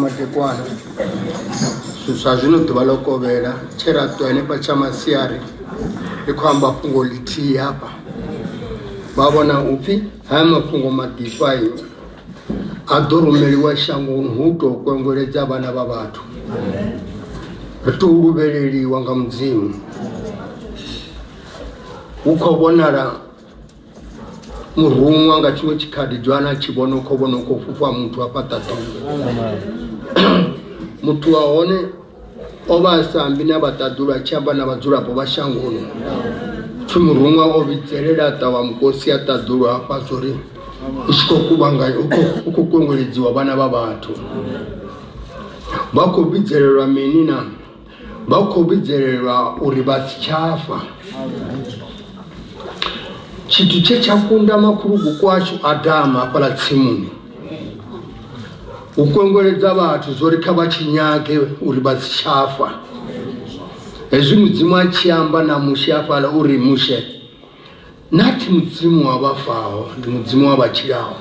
matekwana swa zvino ḓuvha ḽo kovhela tshe ra ṱwa henefha tsha masiari ri khou amba fhungo ḽithihi hafha vha vhona upfhi haya mafhungo madifai a ḓo rumeliwa shangoni hu tou kwengweledza vhana vha vhathu ri tou luvheleliwa nga mudzimu hu khou vhonala murumwa nga tshiṅwe tshikhaḓi dzwana tshi vhona u khou vhona u khou fhufha muthu a fhaṱaḓulu muthu wa hone o vha a sambi na vhaṱaḓulu a tshi amba na vhadzulapo vha shangoni pfhi murumwa o vhidzelela ṱa wa mukosi a ṱaḓulu hafha zwori u tshi khou kuvhanganya u khou kwengweledziwa vhana vha vhathu vha khou vhidzelelwa mini na vha khou vhidzelelwa uri vha si tshafa tshithu tshe tsha kunda makhuluku kwashu Adamu hafhaḽa tsimuni u kwengweledza vhathu zwori kha vha tshinyage uri vha si tshafa hezwi mudzimu a tshi amba na mushe hafhaḽa uri mushe nathi mudzimu wa vhafaho ndi mudzimu wa vhatshilaho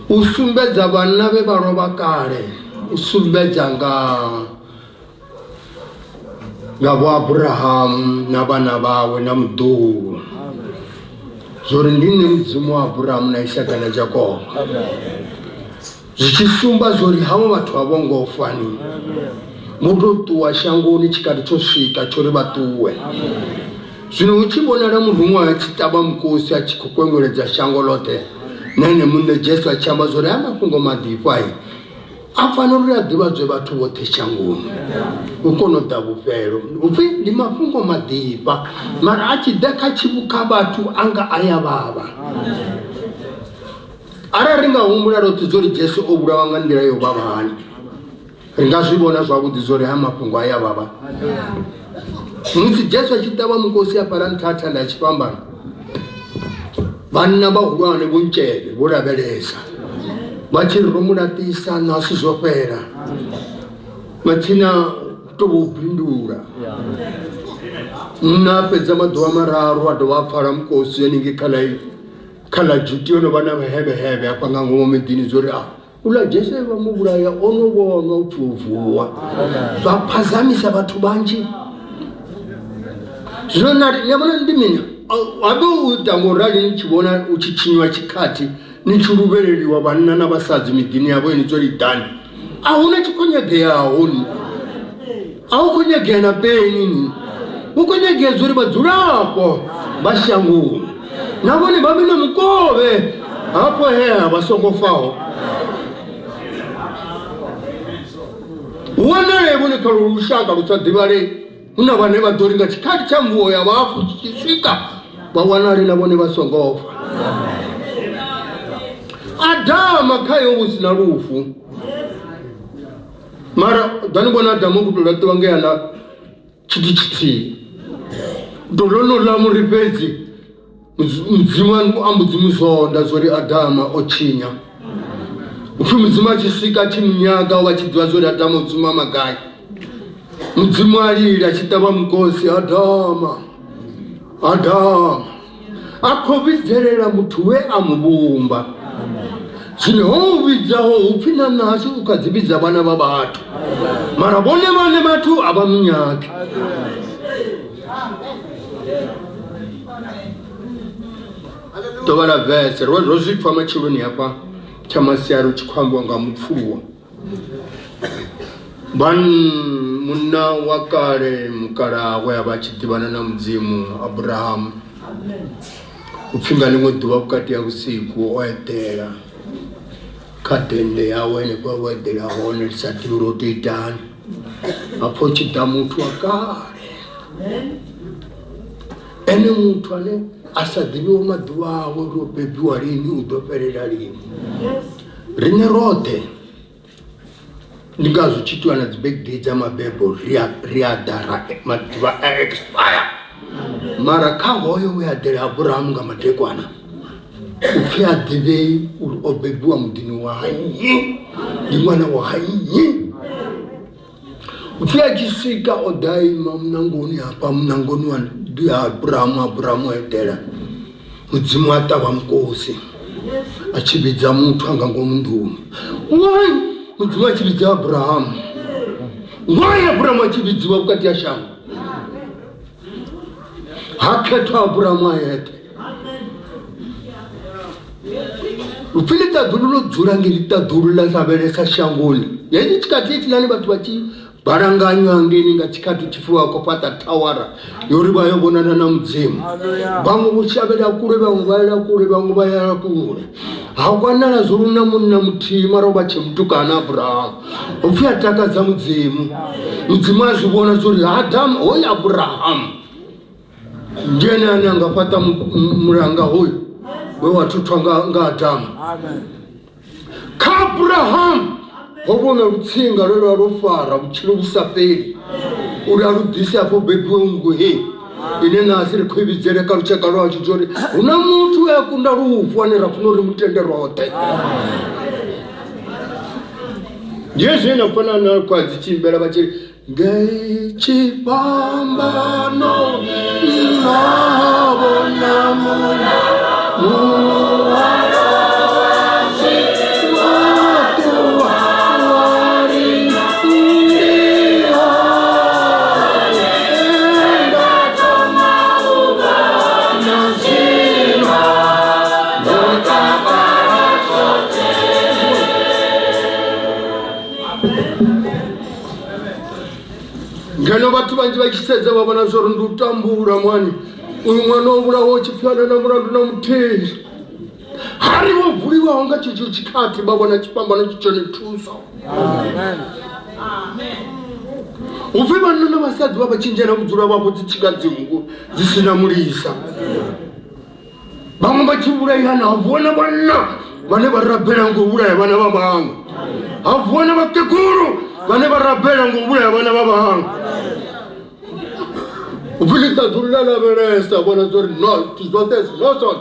u sumbedza vhanna vhe vha lovha kale u sumbedza nga vho Abrahamu na vhana vhawe na muḓuhulu zwori ndi nṋe mudzimu wa Abrahamu na Isaka na Jakobo zwi tshi sumba zwori havho vhathu a vho ngo fani muto ṱuwa shangoni tshikhaḓi tsho swika tsho ri vha ṱuwe zwino hu tshi vhonala murumwa a tshi ṱavha mukosi a tshi khou kwengweledza shango ḽoṱhe na ene muṋe Jesu a tshi amba zwori haya mafhungo madifai a fanela uri a ḓivhadzwe vhathu vhoṱhe shangoni u kona u ḓa vhufhelo upfhi ndi mafhungo madifa mara a tshi ḓa kha tshivhukha vhathu anga a ya vhavha arali ri nga humbula roṱhe zwori Jesu o vhulawa nga nḓila yo vhavha hani ri nga zwi vhona zwavhuḓi zwori haya mafhungo a ya vhavha musi Jesu a tshi ṱavha mukosi hafhaḽa nṱha ha thanda ya tshifhambano vhanna vhahulwane vho ntsheve vho lavhelesa vha tshi ri ro mulatisa nasi zwo fhela mathina tou bindula na fhedza maḓuvha mararu a dovha a pfhala mukosi heningei khala juti yo no vha na vhehevheheve hafha nga ngomu miḓini zwori ula Jesu vha muvhulaya o no vhonwa upfhi u vuwa zwa phazamisa vhathu vhanzhi zwino nari ya vhona ndi mini habe u ita ngorali ni tshi vhona u tshi tshinywa tshikhathi ni tshi luvheleliwa vhanna na vhasadzi miḓini yavho ni dzo lidani a huna tshikhonyegeaho ni a u khonyegea na peni ni u khonyegea zwori vhadzulapo vha shangoni na vhone vha vhe na mukove hafho hea vha songo faho wanale vhone kha lushaka lu sa ḓivhalei huna vhane vha ḓo ri nga tshikhathi tsha mvuho ya vhafu tshi swika vha wanale na vhone vha songo fa Adamu khayo hu sina lufu mara dani vhona Adamu u tou laṱiwa nga yana tshithu tshithihi dolono ḽa muri fhedzi mudzimu a mbudzi musonda zwori Adamu o tshinya upfhi mudzimu a tshi swika a tshi munyaga wa tshi ḓivha zwori Adamu o dzuma magai mudzimu a lila a tshi ṱavha mukosi Adamu a khou vhidzelela muthu we a muvhumba zwino ho vhidzaho upfhi na nasi u kha dzi vhidza vhana vha vhathu mara vhone vhane vhathu a vha munyagi ḓuvha ḽa vese ro zwi pfha matshiloni hafha tsha masiari u tshi khou ambiwa nga Mpfuni munna wa kale mukalawe a vha tshi ḓivhana na mudzimu Abrahamu upfhi nga ḽiṅwe ḓuvha vhukati ha vhusiku o eḓela kha dende yawe henefho vho eḓela hone ri sa ḓivhi uri o tou itani hapfho tshi ḓa muthu wa kale ene muthu ane a sa ḓivhiwo maḓuvha awe uri o bebiwa lini u ḓo fhelela lini riṋe roṱhe ndi ngazwo tshi itiwa na dzi birthday dza mabebo ri a ḓa maḓuvha a expire mara kha hoyo we a ḓela Abrahamu nga madekwana upfhi a ḓivhei uri o bebiwa muḓini wa nnyi ndi ṅwana wa nnyi upfhi a tshi swika o ḓa ima munangoni hafha munangoni wa ndi Abrahamu a eḓela mudzimu a ṱavha mukosi a tshi vhidza muthu anga ngomu nḓuni mudzimu achividza Abrahamu. Why Abrahamu achividziwa mukati ya shango? Haketwa Abrahamu ayete. Ufilita dhululo dzurangirita dhulula saberesa shangoni. Yeni chikati chilani batu bachi baranganyo angeni nga chikati chifuwa kopata tawara. Yoriba yobonana na mzimu. Bangu mushabela kure bangu bayala kure. Hawana na zuruna muna mutima roba chimtuka na Abraham. Ufia taka za mzimu. Mzimu azubona zuri Adam oya Abraham. Njene anangapata muranga huyu. Wewa tutwanga nga Adamu. Ka Abraham hobona rutsinga rero rufara buchiro busaferi urarudise apo bebungu he ine nasiri kwibizereka rucheka rwa chijori una muntu yakunda rufanira kunori mutenderote Yesu na pana na kwa zichimbera bachiri ngechipambano nabona Ngano batu banji bakiseza babona zoro ndutambura mwani uyu mwana obula wo chifana na murandu na mutezi hari wo vuliwa wanga chicho chikati babona chipambano chichone tuso. Amen. Uviba nuna masadi baba chinjana muzura babo tichikazi mungu zisina mulisa bamwe bachibura yana avona bane barabera ngo ubura yabana babanga avona batekuru bane barabera ngo ubura yabana babanga Ufilita dhulala beresa bona zori no tizotesi zosot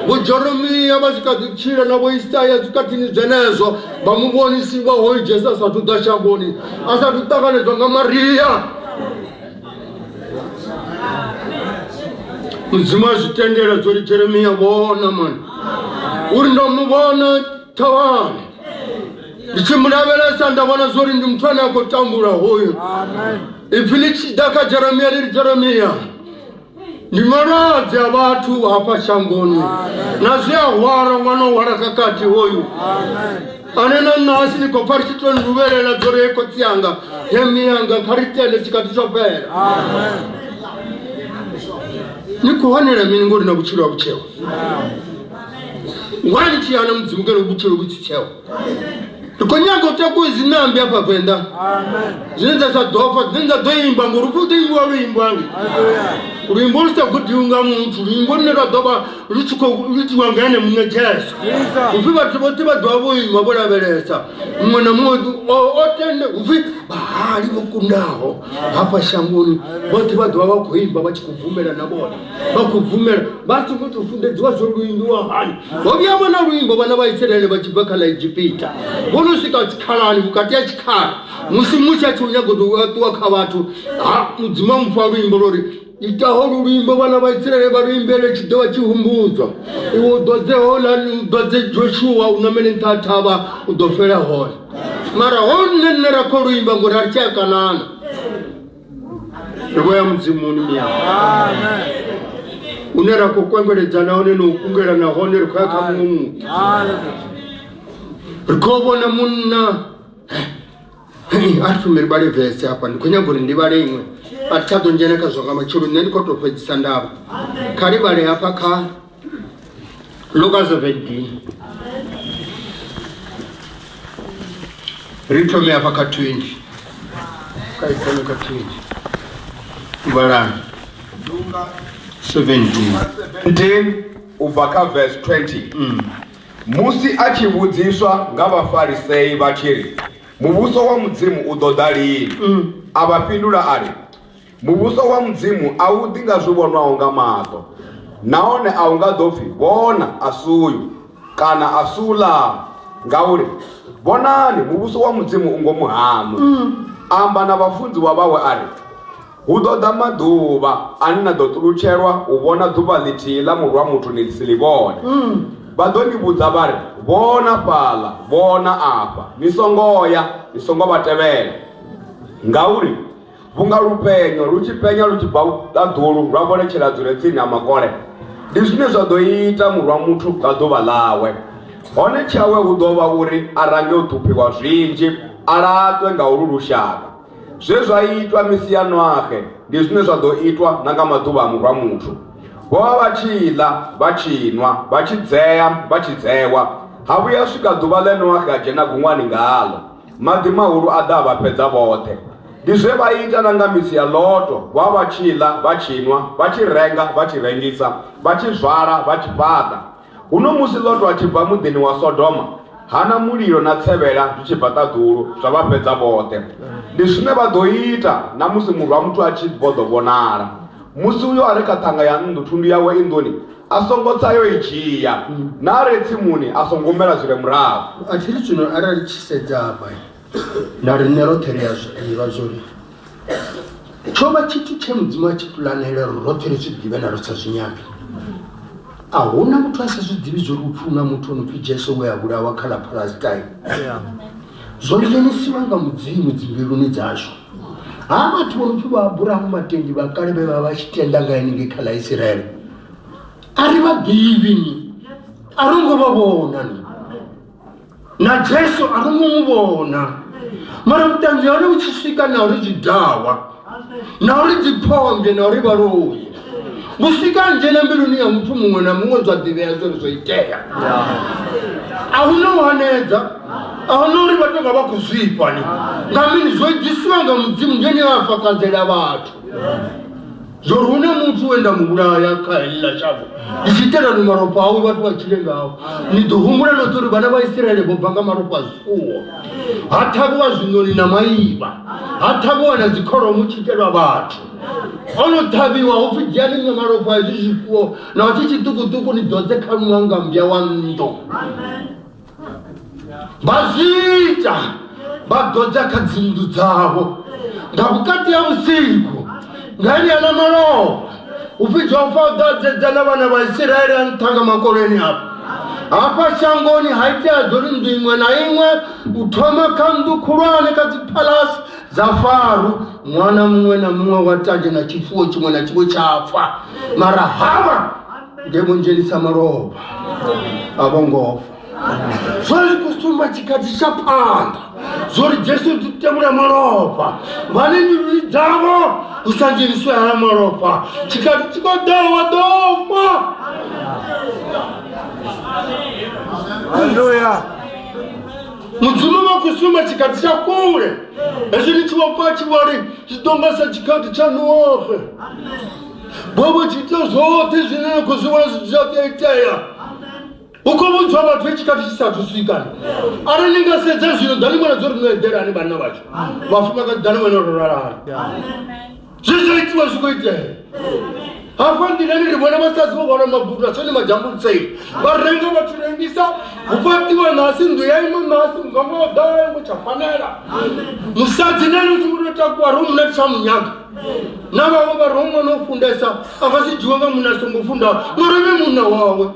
bo Jeremia bazikadikira na bo Isaya zikatini zenezo bamuboni siba hoyi Jesus atudashangoni asa tutakanezwa nga Maria Mzima zitendera zori Jeremia bona man uri ndo mubona tawani Ichimulabelesa ndabona zori ndi mtwana yako tambura hoyo. Amen. Ifilichi daka Jeremia ni marazi ya watu hapa shangoni. Nazia wara mwana wara kakati hoyo. Amen. Anena nasi ni kofarishito nubele na zori eko tianga hemianga karitele chikatiso pera. Amen. Nikuhanira miningori na buchiro wa buchewa. Wani chiyana mzimugelo buchiro buchichewa. Tukonyago teko zinambi hapa VENDA. Amen. Zinza za dofa, zinza doimba ngurufu dingu wa ruimbangi. Hallelujah. Ruimbo lista kutiunga muntu, ruimbo nera doba litu wangane mune jesu. Ufiba tiba dobo ima bola belesa. Mwana mwodu otende ufi bahari wakundaho hapa shangoni. Tiba doba kuimba bachikuvumela na bola. Bakuvumela batu mtu ufunde ziwa zongu induwa hali. Wabiama na ruimbo wana baiterele bachibaka la Ijipita. Bonusika chikalani bukatia chikala. Musimucha chunyago duwa kawatu. Mzima mfaru imbolori. Itaho ruimbo wana baiterele baruimbele chidowa chihumbuza. Iwo doze hola doze Joshua unamene ntataba udofera hola. Mara honne nera koruimba ngorarcha kanana. Iwe mzimuni miya. Amen. Unera kukwembele zanaone n'ukungera na honere kwa kamumu. Amen. Rikobo na munna atumiri bari vese hapa ndikunyagura ndi bari imwe atado njene kazonga machuru nene ko topedisa ndaba kari bari hapa ka Lucas 17 Rito me hapa ka 20 kai kono ka 20 Barani Lucas 17 ubaka verse 20 Musi achibudziswa ng'abafarisei bachiri mubuso wa mudzimu udodali abapindula ari mubuso wa mudzimu audinga zvibonwa nga mato naone aunga dofi bona asuyu kana asula ngauri bonani mubuso wa mudzimu ungomuhamu amba na bafunzi wabawe ari udoda maduba anina dotulucherwa ubona duba litila murwa mutu nisilibona vadondivudza vari vona pala vona apa nisongoya nisongo vatevela ngauri vunga lupenyo luchipenya luchibva ladhulu rwavonechera dzure tsini ha makore ndi zwine zwa ḓo ita murwa muthu nga ḓuvha ḽawe hone tshawe hu ḓo vha uri a range u ṱhuphiwa zwinzhi a laṱwe nga ulu lushaka zwe zwa itwa misianwake ndi zwine zwa ḓo itwa na nga maḓuvha a murwa muthu vho vha vha tshi ḽa vha tshi nwa vha tshi dzea vha tshi dzewa ha vhuya swika ḓuvha ḽenwake a dzhena gungwani ngaḽo maḓi mahulu a ḓa vha fhedza vhoṱhe ndi zwe vha ita na nga misi ya loto vha vha tshi ḽa vha tshi nwa vha tshi renga vha tshi rengisa vha tshi zvala vha tshi fhaṱa uno musi loto a tshi bva muḓini wa Sodoma hana mulilo na tsevhela zwi tshi bva ṱaḓulu zwa vha fhedza vhoṱhe ndi zwine vha ḓo ita na musi murwa muthu a tshi vho ḓo vhonala musi uyo a re kha ṱhanga ya nnḓu thundu yawe i nḓuni a songo tsa yo i dzhia na a re tsimuni a songo mela zwi re murahu a thi ri zwino arali tshi sedza hafha na riṋe roṱhe ri a zwiḓivha zwori tsho vha tshithu tshe mudzimu a tshi pulanele uri roṱhe ri zwi ḓivhe na ri sa zwi nyagi a hu na muthu a sa zwi ḓivhi zwori u pfhi u na muthu o no pfhi Jesu we a vhulawa kha ḽa Palestine zwo dzhenisiwa nga mudzimu dzimbiluni dzashu ha vhathu vho no pfhi vha Aburahamu matendi vha kale vhe vha vha tshi tenda nga henengei kha ḽa Israele a ri vha ḓivhi ni a ri ngo vha vhona ni na Jesu a ri ngo mu vhona mara vhuṱanzi ha uri u tshi swika na uri zwidawa na uri dziphonge na uri vhaloi vhu swika ndzhena mbiluni ya muthu muṅwe na muṅwe zwa ḓivhea zwori zwo itea a hu na u hanedza a hu na uri vha tou vha vha khou zwifha ni nga mini zwo ḓisiwa nga mudzimu ngeni a fakadzela vhathu zwori hu na muthu we nda muvhulaya kha heḽila shango ndi tshi itela ni malofha awe vhathu vha tshile ngawo ni ḓo humbula no uri vhana vha Israele vho bva nga malofha a zwifuwo ha ṱhavhiwa zwiṋoni na maivha ha ṱhavhiwa na dzikholomo tshi itelwa vhathu ono ṱhavhiwa hu pfhi dzhiani nga malofha a hezwi zwifuwo na tshi tshiṱukuṱuku ni ḓodze kha ṅwanga mbya wa nnḓu vha zwi ita vha ḓodza kha dzinnḓu dzavho nga vhukati ha vhusiku ngani ana malofha upfhi Jofa u ḓadzedza na vhana vha Israele a nṱha nga makoleni afha hafha shangoni ha itea zwo ri nnḓu iṅwe na iṅwe u thoma kha nnḓu khulwane kha dziphalasi dza Faro ṅwana muṅwe na muṅwe wa taje na tshifuwo tshiṅwe na tshiṅwe tshafa mara havha ndemo dzhenisa malofha a vho ngofa zwori kusumba tshikhathi tsha phanḓa zwori Jesu ḓi tevhula malofha vhane mivhili dzavho hu sa dzheniswe ha malofha tshikhathi tshi khou ḓa wa ḓo fa Haleluya. mudzimu vha kusuma tshikhathi tsha kule hezwi ni tshi vhapfa tshi vhori zwi ḓo nga sa tshikhathi tsha Nohe vho tshi ita zwoṱhe zwine na khou zwi vhona zwithu zwa ḓo itea u khou vhudzwa vhathu tshikhathi tshi sathu swika arali ni nga sedza zwino ḓa ni vhona zwo ri no eḓelani vhanna vhathu vhafumakadzi ḓa ni vhona ro ralani zwe zwo itiwa zwi khou itea hafha nḓilani ri vhona vhasadzi vho vhona mabudu asoni majambulusei vha renga vha tshi rengisa hu fhaṱiwa nasi nnḓu ya iṅwe nasi muganga wa ḓa iṅwe tsha fanela musadzi nani u tshi vho takuwa ri munna tsha munyaga na vhaṅwe vha ri ṅwana o fundesa a nga si dzhiwe nga munna a songo fundaho ngori ve munna wawe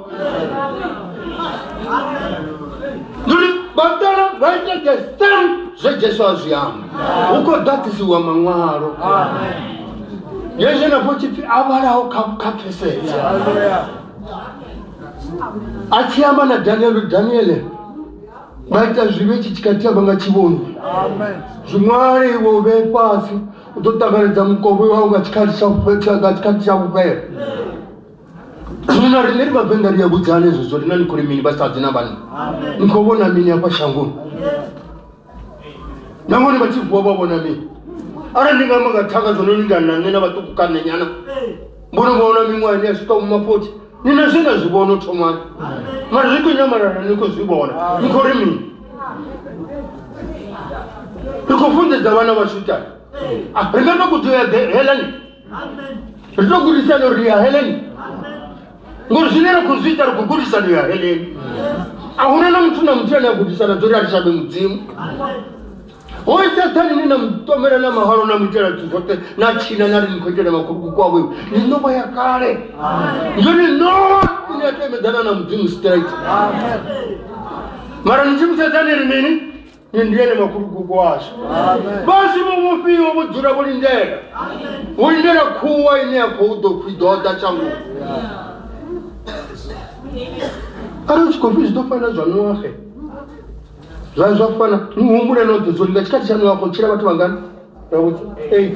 nduri vhaṱala vha ita the same zwe Jesu a zwi amba hu khou ḓaḓisiwa maṅwalo yezwi na pfho tshipfi a vhalaho kha phesenza a tshi amba na Daniele vha ita zwivhe tshi tshikhathi amba nga tshivhoni zwiṅwale iwe u vhee fhasi u ḓo ṱanganedza mukovhe wau nga tshikhathi tsha vhufhela zwino na riṋe ri vhavenḓa ri a vhudzana ezwo zwo ri na ni khou ri mini vhasadzi na vhanna ni khou vhona mini hafha shangoni nangoni vha tshi vuwa vha vhona mini arali ndi nga amba nga thanga zwo no lingana na nṋe na vhaṱukukane nyana mbono vhona miṅwahani ya swika vhuma40 ni na zwe nda zwi vhona u thomani mara ri khou nyamalana ni khou zwi vhona ni khou ri mini ri khou funḓedza vhana vhashu itani ri nga to guda ya helani ri to gudisana uri ya helani ngori zwine ra khou zwi ita ri khou gudisana ya heleni a huna na muthu ane a gudisana zwo ri a ri shavhe mudzimu Oi Satani nina mtomera na mahalo na mtera tuzote na china na rinikote makuruku kwa wewe. Ni noma ya kale. Yoni no ni atemedana na mzimu straight. Mara mzimu Satani nini? Ndiye makuruku kwa asho. Basi mumufi obujura bulindera. Bulindera kuwa ine akodo kwidoda changu. Aro chikofizi dofana zanu ahe. Zazafana nuhumbule note zoli ngachikati chanu wako chira watu wangani 8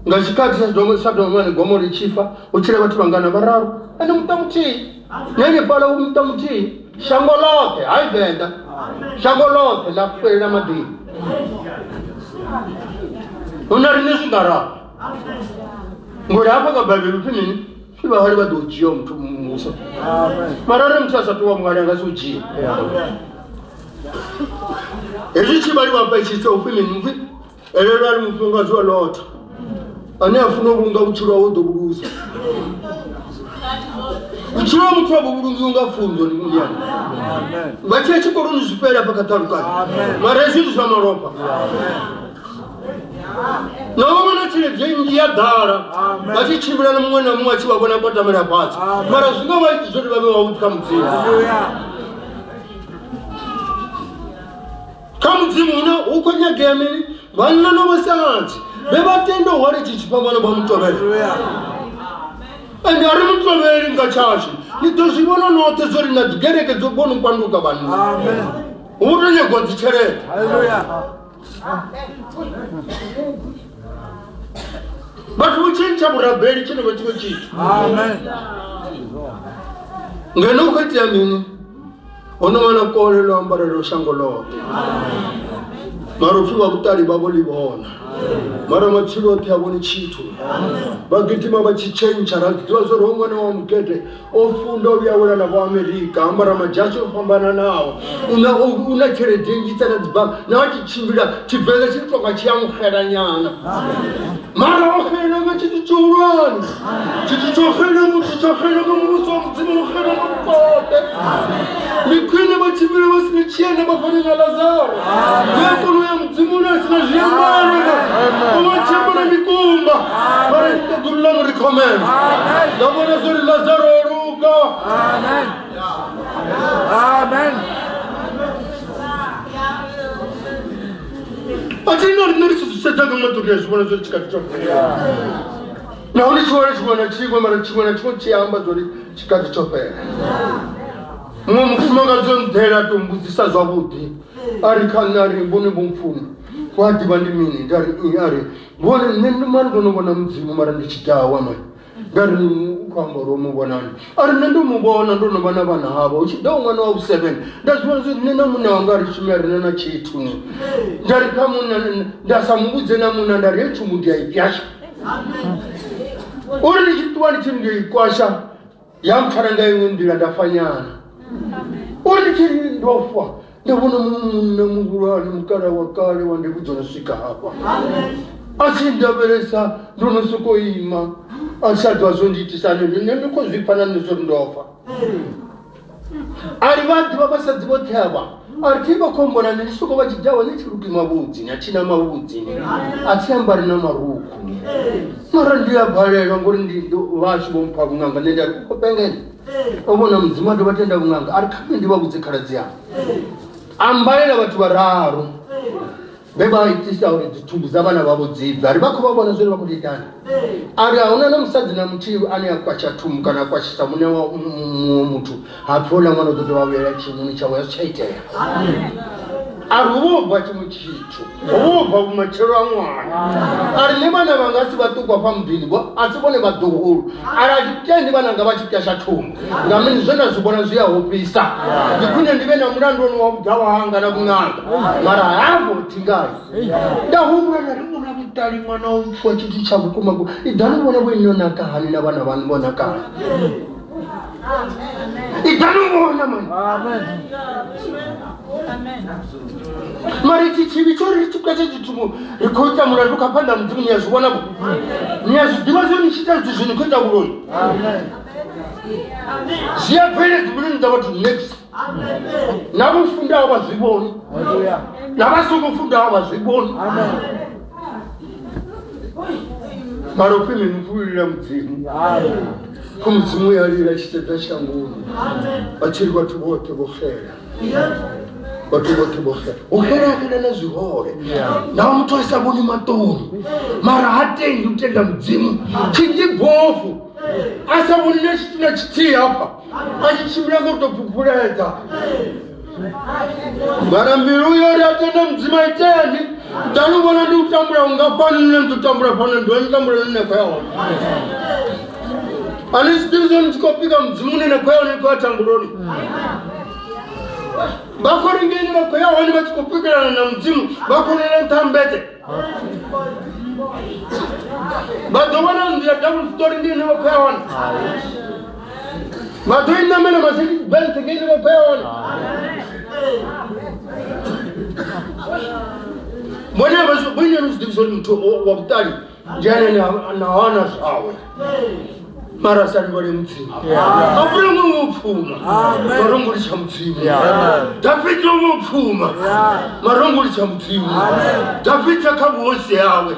ngachikati sadomane gomori chifa uchira watu wangana bararu ane mtamuti nyenye pala mtamuti shangolote hai VENDA shangolote la kwela madini unarinesu ngara ngora hapa kwa babelu pini shiba hali badujio mtu musa marare msasa tuwa mwana suji ejichi bali wapechitse ufimi mvi elelo ali mfunga zwa lota ane afuna ubunga buchura wodo buruza buchura mutwa buburungu ngafundo ni muyana bache chikorunu zipela pakataruka marezi za maropa no mwana chile jengi ya dara bache chibula na mwana mwachi wabona pata mera pati mara zinga waiti zori babe wautka mzima Kamuzimuna ukonya gemini banna no basanzi bebatendo wari chichipamana bamutobere andari mutobere ngachashi nitozibona note zori na gereke zobona kwanduka bantu amen urenye godichere haleluya batu uchincha burabeli chino bachiko chitu amen ngeno kwati amini ono wana kole lo ambara lo shangolote marufi wa kutali baboli bona mara machilo te aboni chitu bagitima bachichencha razo rongo na wamkete ofundo byawona na Amerika ambara majacho pambana nao una kere dengi tana diba na wachichimbira tibele chitoka chiamkhera nyana mara okhela ngachichurani chichokhela muchichokhela muso mzimu khela mukote nikwene bachibira basinichiene bafanya na Lazaro yakulu ya mzimu na sinajemana umachembona mikumba mara nitadulla murikomem dabona zuri Lazaro ruka amen amen Ajina nirisi sitaga maturezo bona zuri chikati na uli chwana chigwa mara chwana chiamba zuri chikati chopera mumfunga zontera tumbuzisa zvabuti ari kanari bone Mpfuni kwati bandi mini ndari ari bone nende mari donobona mudzimu mara ndichitawa mai ndari kwamba romo bonani ari nende mubona ndonobana bana havo uchidawa mwana wa 7 ndazwa nenda muna wanga ari chimari nana chituni ndari kamuna ndasamubudze na muna ndari echumuti yaipyasha uri ndichitwani chindi kwasha yamkaranga indira ndafanyana uri chiri ndofa ndabona mugurani mukara wakale wande kujonosika hapa asindaberesa ndonosoko ima asatwa zonditisane nende kozvipana nezondofa ari vantu vabasadzi voteva ari tiba kombona nesoko vachijawa nechiruki mavudzi nachina mavudzi atiambari namaruku mara ndiyabharera ngori ndindo vashi vomupa kun'anga nende ari kukopengeni obona mudzimai vatenda kun'anga ari kame ndivavudze karadzi yavo ambarira vatu vararu bevaitisa uri dzitumbu dzavana vavo dzibva ari vako vavona zviri vakutitana ari hauna namusadzi namuti ane akwachatumbu kana akwashisa mune mutu hapfola mwana kuti vavera chinuni chavo yachichaiteya ari uvobva chimwe chitu uvobva kumachero amwana ari nevana vangasi vatukwa pamubhini asi vone vadhukuru ari achitendi vananga vachitasha tumbu ngamini zvendazvibona zviyahopisa ndikune ndive namurandoni wabudhawahanga nakun'anga mara haavotingai ndahumura narimuna mutari mwana womupfuwa chiti chavukumaku idanuvona voinonaka hani navana vanivonakani idanuvona mani Mariti chibi chori chikache chitumu rikota murandu kapanda mudzimu niyazvibona bo niyazvidiva zvo nichita zvinhu kuita uroni ziyapere dzimweni ndavati next Nabafunda abaziboni. Nabasokufunda abaziboni. Maropimi mvulira mudzimu. Kumudzimu yarira chitenda changu. Bachiri kwatu bote bofera. Batu bote bofera. Ukera kana nazihore. Na mtu asabuni matoni. Mara hatendi utenda mudzimu. Chijibofu. Asabuni na chiti hapa. Achichimira kutopupuleza. Mara mbiru yori atenda mudzimu itendi. Danu wana ndi utambura ungapani nne tutambura pana ndo ntambura nne kwa yawa. Anisidizo nchikopika mdzimu nne kwa yawa kwa tamburoni. Bakori ngeni kwa yawa ni wachikopika na mdzimu. Bakori nne ntambete. Bado wana ndia double story ngeni kwa yawa. Bado ina mena masiki belt ngeni kwa yawa. Mwenye msidizo mtu wabutali jana na wana sawe mara sani wale mzimu abura Mpfuma marongoli cha mzimu David Mpfuma marongoli cha mzimu David akabuose yawe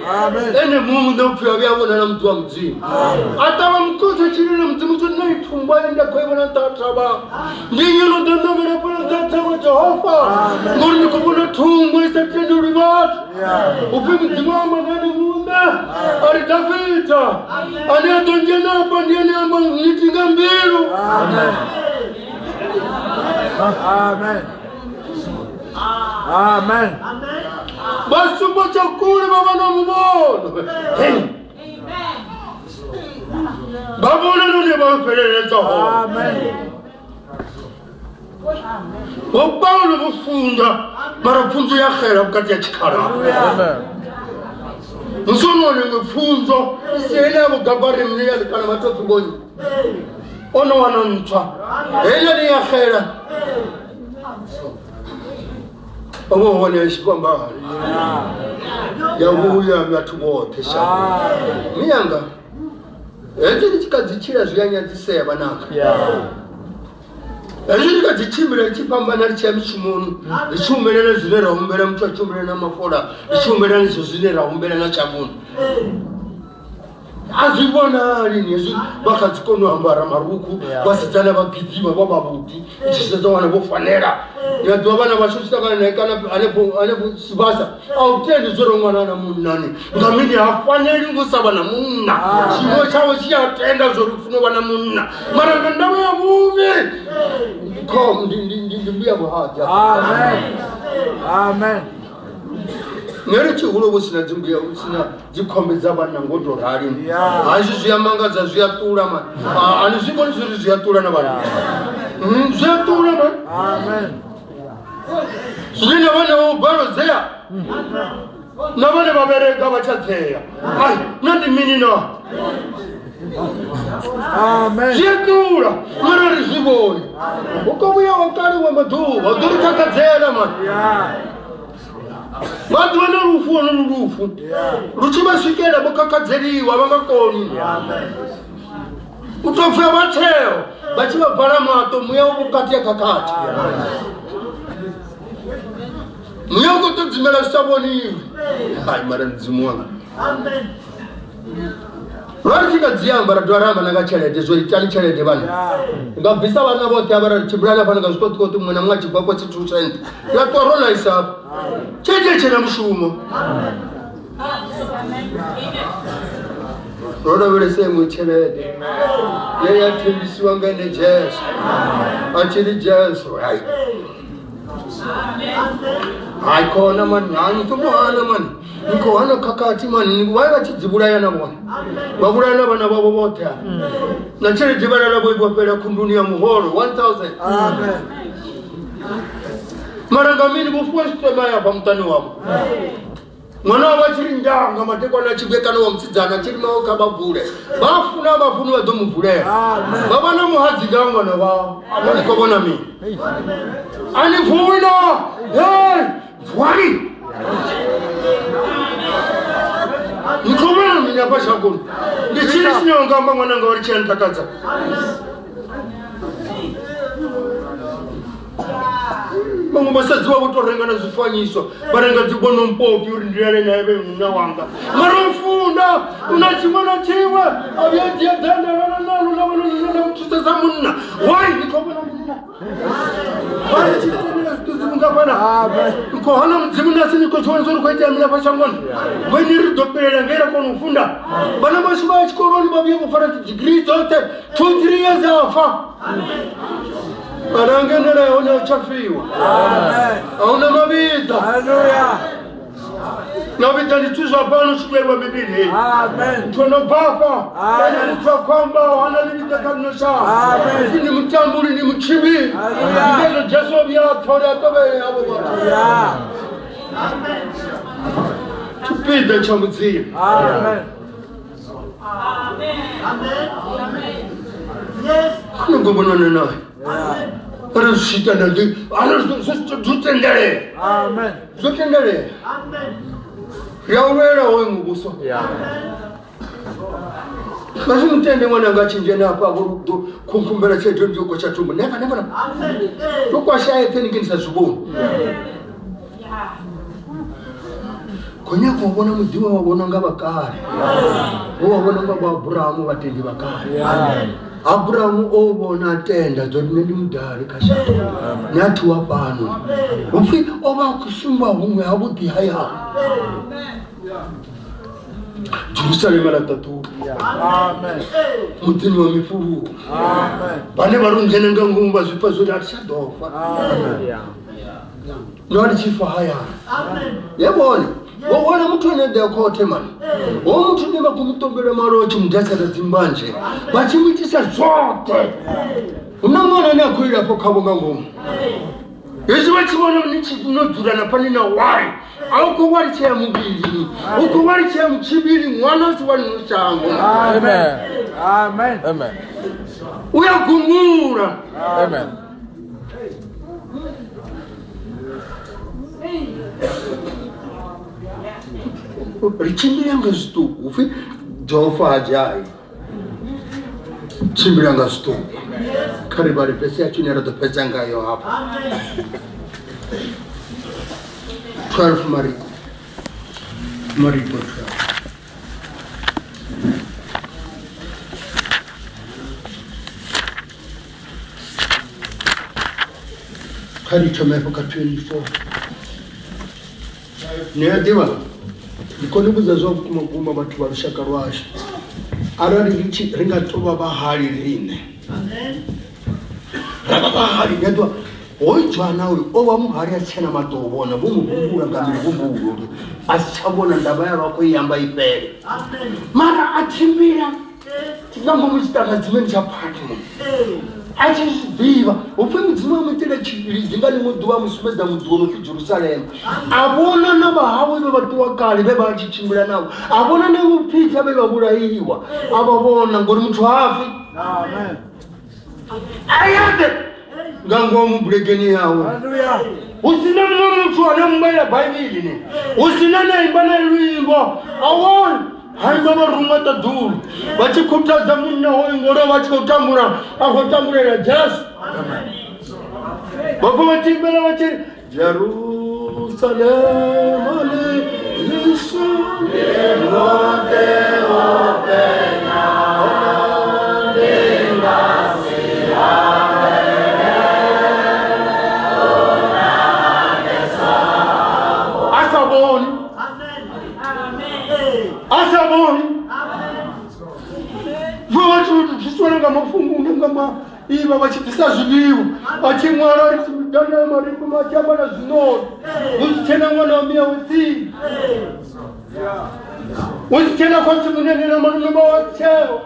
ene Mungu ndopya byabona na mtu wa mzimu atawa mkozo chini na mzimu tunaitumba nda kwa ibona tataba ndinyo ndo mbere kwa tataba Jehova ngori nikubona tumbo isatendo ribat upi mzimu ngani munda ari David ani atonjena hapa ndiye amba nitinga mbiru. Amen. Amen. Basu bacha kule baba na mubono. Babona none bapeleleza ho. Amen. Bopaulo bufunda barafunzo ya khera bukati ya chikara. Amen. Nsono ngefunzo sele mugabare mniya kana matofu boni ono wanantwa ele ni akhera obo wale shikwamba ya ubuya byatubote sha miyanga eti chikazichira zviyanya dzise banaka Ezilika zichimira chipambana chamishimuntu zichumerera zilera umbera mtu achumerera na mafora zichumerera nizo zilera umbera na chabuni azibona lini bakazikono ambara maruku basitana bakizima bababuti chisezo wana bofanera yadwa bana bashusitaka nekana alepo sibasa au tende zoro mwana na munani ngamini hafaneri ngusaba na munna chiwo chawo chiyatenda zoro kufuno bana munna mara ndawe ya muve kom ndimbiya bohaja amen amen Nere chikulo busina dzimbiya busina dzikhomedza bana ngoto rali azvi yamanga zazviyatura man ani zviboni zviri zviyatura na vanhu zviyatura man amen zvine vana vobharozeya na vana vabereka vachadzeya ai nandi minina amen zviyatura mara rizviboni ukabuya wakari wamadhuva udori takadzela man Badu wana rufu Ruchima sikela bukakadzeliwa vangakoni Utofya bateo Bachiwa baramato muya ubukati ya kakati Muya kutudzimela saboni Hai mara ndzimuanga Rarikika dziyambara dwaramba nakachelete zori tani chelete bana ngabvisa vana vote avara chibrana pana ngazikotikoti mwana mwachibva kwa 2% yatorona isapo chete chena mushumo roda vere semu chelete yeya tindisiwa ngene Jesu achiri Jesu hai hai kona man nani tumwana man niko wana kakati man ngwai vachidzibulaya na bona babulaya na bana babo bote na chele jibala labo ibopela kundunia muhoro 1000 amen marangamini bufweste maya pamtani wabo mwana wachiri ndanga mateko na chibekano wa mtsidzana chiri maoka babule bafuna bafunu wadomuvule amen baba na muhadzigangwa na wao abone kobona mimi ani fuina hey Fwani Nikomena minyapa shakuni Nichiri sinyongamba mwananga warichia nitakadza vamwe vasadzi vavo torengana zvifanyiso varenga dzibono mpopi uri ndiyare naye vemuna wanga marofunda una chimwe na chimwe avyadiyadandarana nalo navanonana kutusesa munna wai nikobona munna kohana mudzimu nasi nikochiwanzori kuita mina pachangona veniridoperera ngera konofunda vana vashi vachikoroni vavuye kufara digrii dzote 2-3 years afa arangenera yaona uchafiwa auna mavita navita ndituzva pano chiberwa bibili tonobapa ananitwa kwamba wanalivitekanoshaa ni mutamburi ni muchivi ndelo jesu vyatora tove yavo tupida cha mudzimu anogobonana naye arasvitana anazvotendere zvotendere yaurera woye mubuso mazimutende mwana ngachinjena apa kunkumbera chetu ndiko chatumbu never tokwashaye teninginisa zviboni konya kuona mudziwa wabona ngavakare wabona ngababuramu vatendi vakare Abrahamu obona tenda dzorine mudhari kashato nyati wapano ufi oba kusumba humwe abuti haya Jerusalem la tatu amen mutini wa mifuru amen bane barunjene ngangumba zvipa zuri atishadofa amen nori chifa haya amen yabona wona muthu ane ndakhote mani muthu ne vakumutombera marochi mudhasara dzimbanje vachimuitisa zvote unamwana neakuira po khavonga ngomu izvi vachivona nichinodzurana pane na wari auko wari cheya muviri uko wari cheya muchiviri mwana usi wari mushango amen uyagumura amen richimbiranga zvituku ufi jofa ajai chimbiranga zvituku kare vari pese yachinera topetsangayo hapa 12 mariko 12 kari chomepo ka 24 neyadiva ndikone kuzazo kumaguma vatu varushaka rwasho arari ringatova vahari rine rava vahari ngatwa oijwana uri ova muhari achena matovona vomuvumbura ngamiri vombuuro asichavona ndava yavako iyamba ipere mara atimbira tingambomuchitanga dzimweni chapati achizviziva upe mudzimu amuitira chizinga nemuduwa musumedza muduwa mufi Jerusalem avona navahavo vevatuwa kale vevachichimbira navo avona nevupita vevavurayiwa avavona ngori muthu hafi ayade ngango muburekeni yawo usina mumwe muthu ane mubaira bhaibhili ne usina naimba nelwimbo awona haimba varuma tadhuru vachikutadza munna woingoro vachikutambura akotamburira jesu vako vatimbera vachiri Jerusalema lisu linote openya asaboni vovachitisuwananga mafungu ngama iva vachitisa zviliwa vachimwara richidana maripo machambana zvinoro uzichena mwana wamiya wetsini uzichena kwati munenena manume wacheo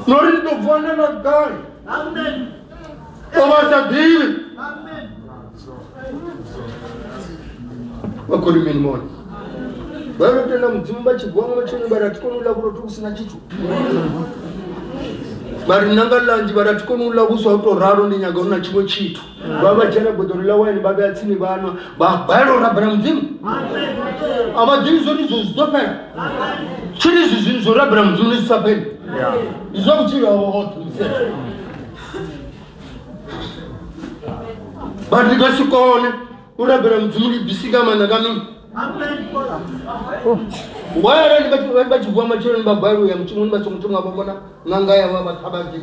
nori ndobvana na gari ovasabhivi vakori mini mona vanotenda mudzimu vachibvamo vachoni varatikonula kuroto kusina chicho vari nangalanji varatikonula kuswa utoraro nenyaga una chimwe chito vavachana godoro lawaini vaveatsini vanwa vabhairorabhara mudzimu amadzimi zorizo zitopera chiri izvi zvinhu zvorabhara mudzimu nezvisaperi izvakuchivavootuse But the Gasikone, Urabram Zuli Bisigam and the Gami. Why are you going to children by Baru and Chumba Tumabona, Nangaya Tabak?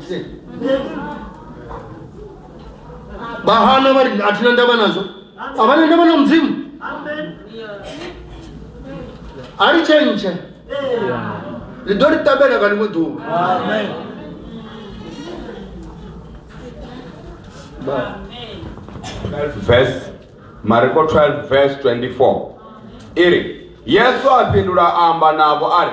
Bahana Atlanta Manazo. I want to never know Zim. I change. The Dori Tabera can do. Amen. 12 verse Marko 12 verse 24. Iri Yesu apindura amba nabo ari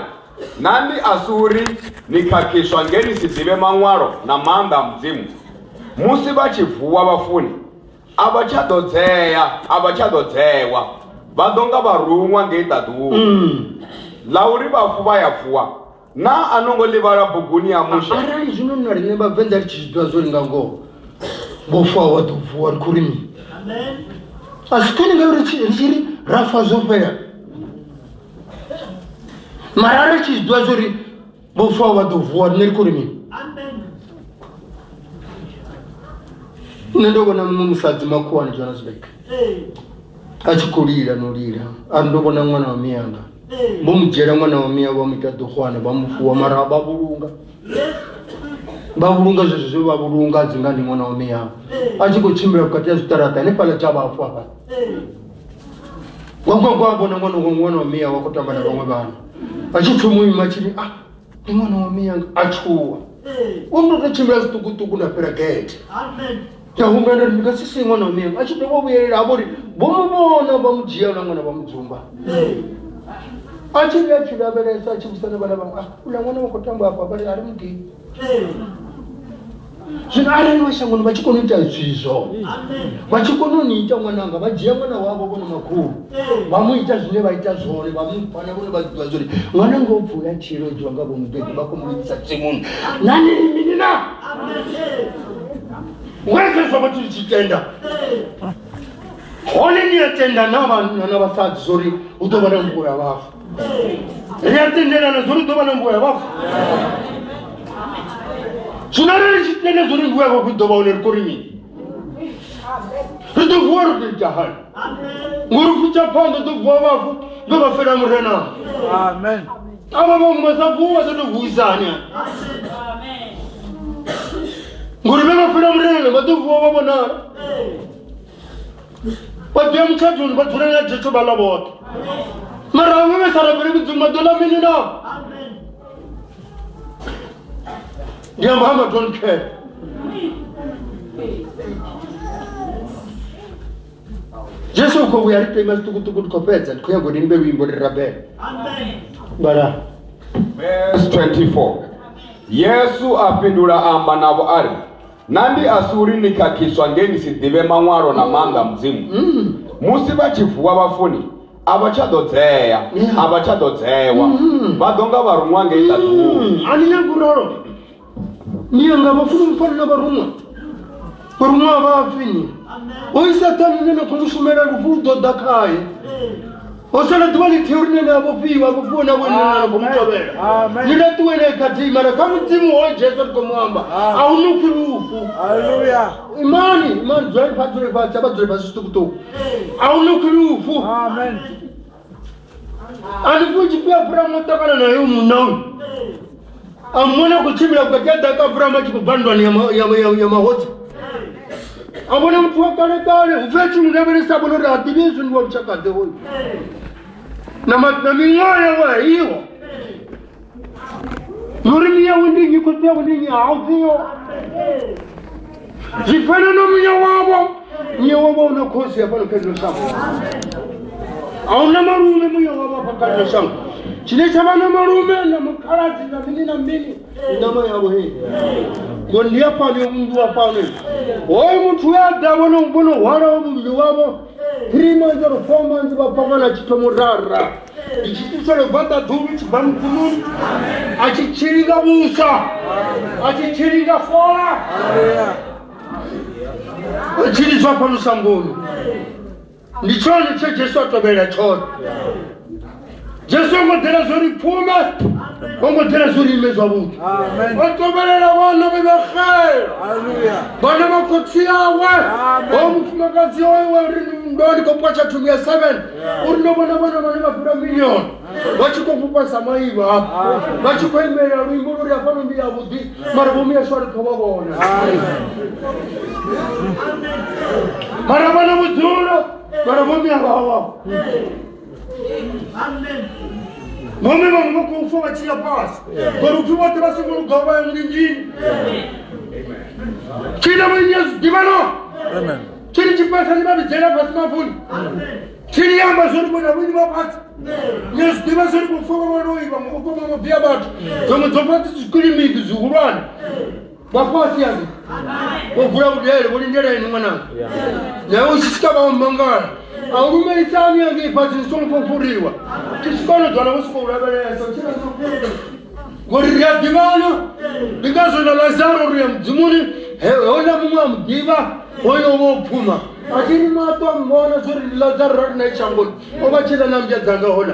nandi asuri nikakishwa ngeni sizibe mangwaro na manda mzimu musi bachivuwa bafuni abachadodzewa badonga barumwa ngeitatu lauri bafuba yafuwa na anongo libara buguni ya musha ara izino nari neba venda chizwa zori ngango bofa watu fuwa kurimi amen asikani ngabri chiri rafa zofera marara chizwa zori bofa watu fuwa kurimi amen ndogo na musazi makuwa ni Johannesburg achikulira nolira andogo na mwana wa miyanga bomujera mwana wa miya bamutadukwana bamufuwa mara babulunga zozo babulunga zingani mwana wa miya achikuchimbira kukatia zitarata nepala chaba afu hapa kwa mwana wa miya wakutamba na bamwe bana achitumuyi machini ni mwana wa miyanga achuwa tachimbira zitukutuku na peragate amen Tahumana nikasisi mwana mimi achite bobuyera abori bomubona bamujia na mwana bamujumba achite achira beresa achibusana bana banga ula mwana wakotamba hapa bali ari mugi Zinare no shangono bachikono itazizo bachikono ni ita mwananga bajia mwana wabo bono makuru bamuita zine baita zone bamupana bono bazuri mwana ngopfu ya chiro jwanga bomudege bakomulitsa tsimuni nani minina Where is what you tender? Only near tender Nava Sad Zori, Utobanam Buavaf. Reattended on a Zurutobanam Buavaf. Sunara is tender Zuri Buava with the Boner Kurimi. To the word of Jahan. Guru Japan, the Buava, Nova Feram Rena. Amen. Our Mazabu was a Wuzania. Amen. Gurumema filamrele batuvuwa babona Badem chajun baturena jecho balabot Marawe sarabere bizumadola minina Amen Dear Muhammad don't care Jesu ko we are famous to kopeza kuya godimbe wimbo rabe Amen Bara Verse 24 Yesu apindura amba nabo ari Nandi asuri nikakishwa ngeni sidive mangwaro na manga mzimu musi bachivuwa bafuni abachadodzeya abachadodzewa badonga barumwa ngeitatu Anyanguroro Niyanga bafuni mfana na barumwa bafini Oisatani nena kumusumera rufudo dakaye Osala tuwali tiurine na bofiwa bofuna wena kumutobera Nina tuwene katima na kamutimu wa Jesu kumwamba Aunukirufu Hallelujah Imani Dwele patule pacha Dwele pasitukutu Aunukirufu Amen Alifuji pia Brahma takana na yumu nawi Amwana kuchimila kukatia daka Brahma chikubandwa ni ya mahoti Amwana mtu wakale Ufechi mnebele sabono ratibizu nwa mchakade hoi na minyoya wa hiyo Yurimia windingi kutia windingi Audhiyo Zifana na Mnyawabo unakosi ya pano kendo samu Auna marume Mnyawabo hapa kendo samu Chinesha wana marume na mkarati na minina mini Inama ya wahe Gondia pani mungu wa pani Oe mtu ya dawana mbono wara wa Mnyawabo 3 months or 4 months bapangana chitomurara ichitisole vanda dhuru chibamkununi achichiringa busa achichiringa fola achirizwa pamusangoni ndichoni che Jesu atobera choni Jesu ngodela zori puma. Ngodela zori mezwabuti. Amen. Otobelela bana bebekhela. Hallelujah. Bana makotsi yawe. Omfumakazi oyo ndoni kopwacha tumia 7. Urino bana bafura million. Wachikokupa samaiva. Wachikoimera ruimbo ruri apano ndi yabudi. Marabumi yashwari kababona. Marabana muduro. Marabumi yabawa. Amen. Mome mama kufa wachia pasi. Korutu wote basi ngurugaba ngingini. Kila mwenyezi divano. Amen. Kili chipasa ni babi jela pasi mafuni. Kili yamba zori bona wini mapasi. Nyezi diva zori kufa wanoi ba mkufa mama bia batu. Zomo zopati zikuli mingi zuhurani. Wapasi yazi. Wafura udele wali njere ni mwana. Na usisika ba mbangara. Aurume isami yangi pasi nsongo furiwa. Kisikono dwana usipo ulabele so kila so. Goriya divano. Digazo na Lazaro riya mzimuni. Ona mwa mdiva. Oyo wopuma. Akini mato mbona zuri Lazaro na changoni. Obachila namja zanga hola.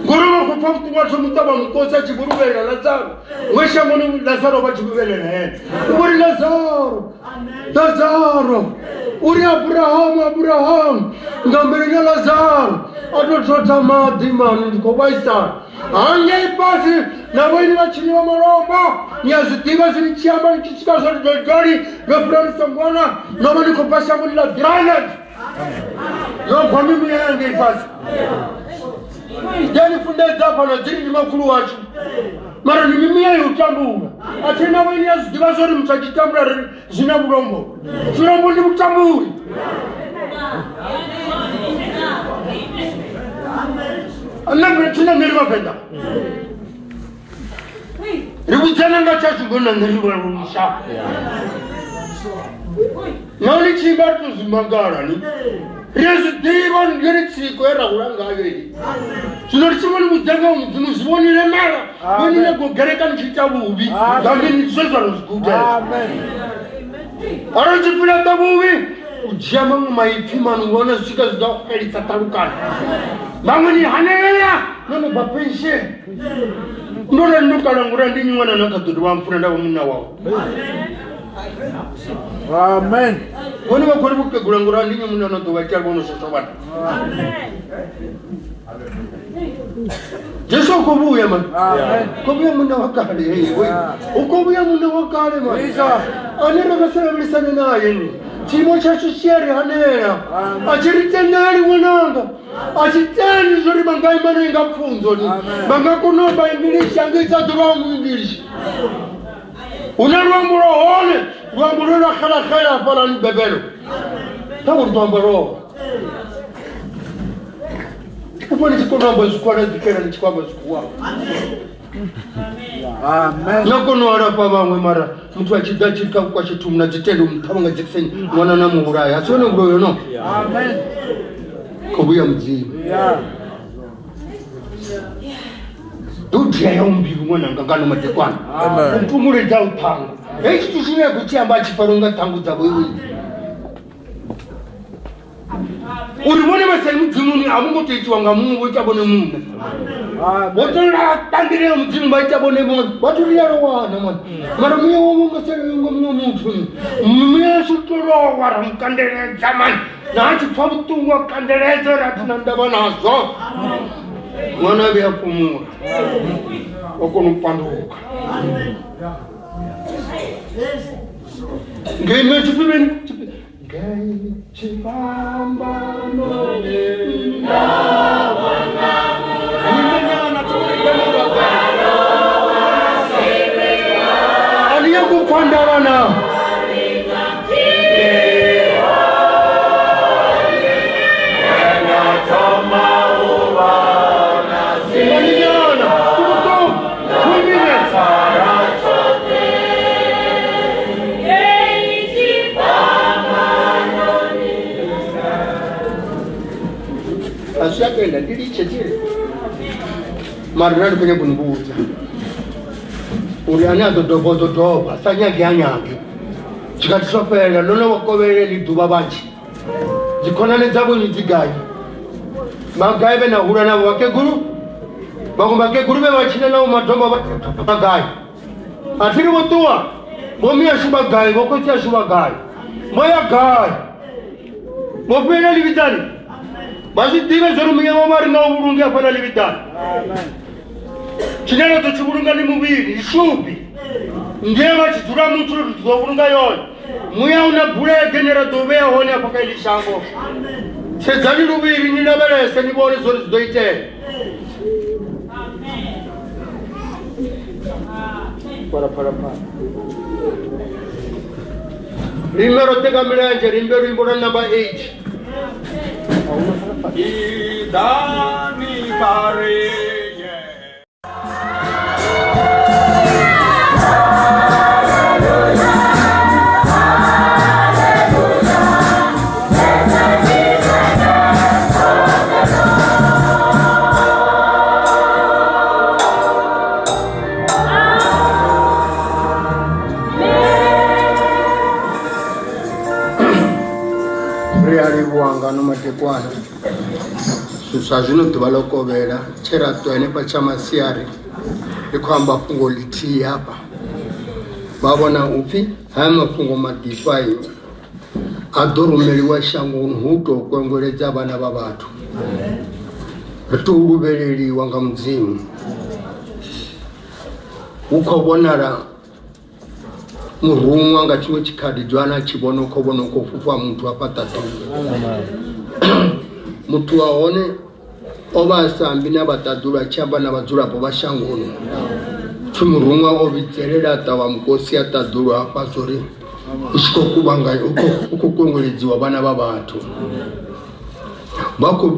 Guru ko pamtu watu mutaba mkosa chiburube na Lazaro. Wesha monu Lazaro bachibele na yeye. Uri Lazaro. Lazaro. Uri Abraham. Ngambere na Lazaro. Atotota madimani ndiko baisa. Anye pasi na wini wachini wa maromba. Nyazitiva zini chiamba nkichika zori dojori. Gafurani sangwana. Nama niko pasha muni la dranet. Yo kwa mimi yange pasi. Dani fundeza hapa na ziri ni makulu wachu. Mara ni mimi ya utambuga. Atina wini ya zidiva zori mtajitambura zina murombo. Zurombo ni mutamburi. Allah tuna nirwa VENDA. Ributana ngachachu gona nirwa rumisha. Nani chibatu zimangara ni. Yesu divan geri chiko era uranga yeri. Sunorichimoni mudanga muziboni remara. Wani yego gerekan chitabubi. Dambeni zoza rozguda. Amen. Aranji pula tabubi. Ujama maipima nuona sika zidao keli tatarukana. Bangani haneya nono bapenshe. Ndora nuka langura ndinyi mwana nakadudu wamfuna ndawo muna wao. Amen. Wani wakori buke gurangura ndinyi muna nato wachal bono sosobana. Jesu kubuya man. Amen. Kubuya muna wakale hey. Ukubuya muna wakale man. Isa. Anera kasara bilisane na yeni. Timo chachu sheri hanera. Achiritenari wananga. Achitani zori bangai manenga funzo ni. Banga kunomba English angisa drum English. Una rwamburo hone. Rwamburo na khala para ni bebelo. Tawo rwamburo. Uponi chikonomba zikwana dikera ni chikwamba zikuwa. Amen. Nakono arapa bamwe mara mtu achidachika kwa chitu mnajitendo mtabanga jikiseni mwana na muhuraya asione ngoyo no. Amen. Kubuya mzimu. Yeah. Dutia yombi mwana ngangano matekwana. Amen. Mpumure za utanga. Echi tushine kuchiamba chifarunga tangu za wewe. Ulimwone masali mzimuni amungu techiwanga mungu wichabone mungu. Wotula tangire mzimu wichabone mungu. Watulia rowana mwana. Mara miya wamunga sali mungu Mpfuni. Miya suturo wara mkandere zaman. Na hachi fabutunga kanderezo ratinandaba nazo. Mwana vya kumua. Wakono mpanduka. Ngeme chupimeni. Gai chipamba no na wana na aliye kupanda wana Asiakenda ndiri chetire marunani kwenye kunbuza uri anyazo dobo asanyage anyage chikati sopela lona wakobere liduba banchi zikonane zabo nizigayi Magai na hura na wakeguru. Bakeguru be wachina na matombo magai. Atiri wotua. Bomi ashuba gai, bokoti ashuba gai. Moya gai. Bopena libitani. Basi diga zorumiya mamari na uburungia kwa libitani. Chinelo to chiburunga ni mubiri, ishubi. Ndema chitura muturu tuzoburunga yoy. Muya una bure genera dobe hone apaka ilishango. Sezali rubiri ni nabere seni bone zori doite. Para. Rimero tega milanje, rimero imbora number 8. Idani kare. Buangano matekwana susazino tubalokobela chera twene pachama siari ikwamba fungo liti hapa babona upi hama fungo matifai adorumeliwa shangu huto kwengoleza bana babatu rutubeleli wanga mzimu ukobonara murumwa nga chiwe chikadi jwana chibono kobono kofufa mtu apata tu mtu aone oba sambi na batadura chamba na bazura po bashangono chumurumwa obiterera atawa mkosi atadura apazori ushiko kubanga uko kongolezi wabana babatu bako